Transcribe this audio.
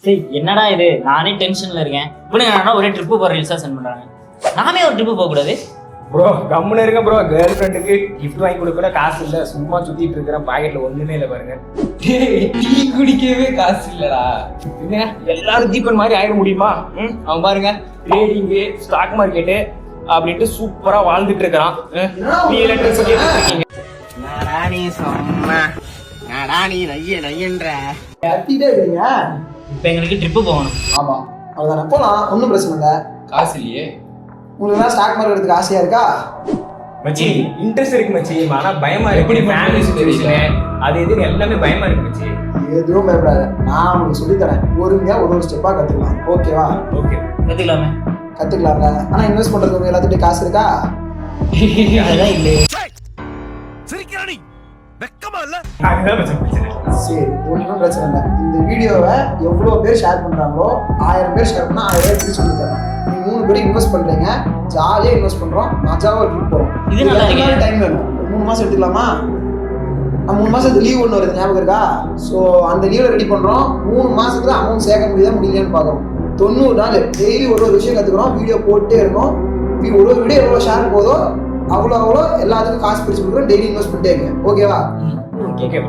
சரி என்னடா இது, நானே டென்ஷன்ல இருக்கேன். இப்படி என்னடா ஒரே ட்ரிப்பு போற ரீல்ஸா சென்ட் பண்றாங்க. நாமே ஒரு ட்ரிப்பு போக கூடாது? ப்ரோ கம்முன்னு இருங்க ப்ரோ. கேர்ள் ஃப்ரெண்டுக்கு கிஃப்ட் வாங்கி கொடுக்க கூட காசு இல்லை, சும்மா சுத்திட்டு இருக்கிறேன். பாக்கெட்ல ஒண்ணுமே இல்லை பாருங்க. டீ குடிக்கவே காசு இல்லடா. என்ன எல்லாரும் தீபன் மாதிரி ஆயிட முடியுமா? அவன் பாருங்க ட்ரேடிங்கு, ஸ்டாக் மார்க்கெட்டு அப்படின்ட்டு சூப்பரா வாழ்ந்துட்டு இருக்கிறான். நீ எல்லாம் சொல்லிட்டு இருக்கீங்க. கத்திட்டே இருக்கீங்க. இப்போ எங்களுக்கு ட்ரிப்பு போகணும். ஆமா அவ்வளோதானே, போலாம், ஒன்றும் பிரச்சனை இல்லை. காசு இல்லையே. உங்களுக்கு ஸ்டாக் மார்க்கெட் எடுத்துக்க ஆசையா இருக்கா? மச்சி இன்ட்ரெஸ்ட் இருக்கு மச்சி, ஆனா பயமா இருக்கு. எப்படி ஃபேமிலி சுச்சுவேஷன் அது இதுன்னு எல்லாமே பயமா இருக்கு மச்சி. எதுவும் பயப்படாத, நான் உங்களுக்கு சொல்லித்தரேன். பொறுமையா ஒரு ஸ்டெப்பா கத்துக்கலாம். ஓகேவா? ஓகே கற்றுக்கலாமே. கத்துக்கலாங்க. ஆனா இன்வெஸ்ட் பண்றதுக்கு உங்க எல்லாத்துக்கிட்ட காசு இருக்கா? அதெல்லாம் இல்லை. அதுதான் மச்சி பிரச்சனை. சரி, ஒன்றும் பிரச்சனை இல்லை. இந்த வீடியோவை எவ்வளோ பேர் ஷேர் பண்ணுறாங்களோ 1000 பேர் ஷேர் பண்ணால் 1000 பேர் சொல்லி தரேன். நீங்கள் 3 பேர் இன்வெஸ்ட் பண்ணுறீங்க, ஜாலியாக இன்வெஸ்ட் பண்ணுறோம், மஜாவாக ட்ரிப் போகிறோம். இது நல்லா இருக்கு. டைம் வேணும். 3 மாதம் எடுத்துக்கலாமா? 3 மாதத்துக்கு லீவ் ஒன்று வருது, ஞாபகம் இருக்கா? ஸோ அந்த லீவில் ரெடி பண்ணுறோம். 3 மாதத்துல அமௌண்ட் சேர்க்க முடியுதா முடியலையான்னு பார்க்குறோம். 90 நாள் டெய்லி ஒரு விஷயம் கற்றுக்குறோம், வீடியோ போட்டே இருக்கோம். ஒரு வீடியோ எவ்வளோ ஷேர் போதோ அவ்வளோ எல்லாத்துக்கும் காசு பிரிச்சு கொடுக்குறோம். டெய்லி இன்வெஸ்ட் பண்ணிட்டே இருக்கேன். ஓகேவா? ஓகே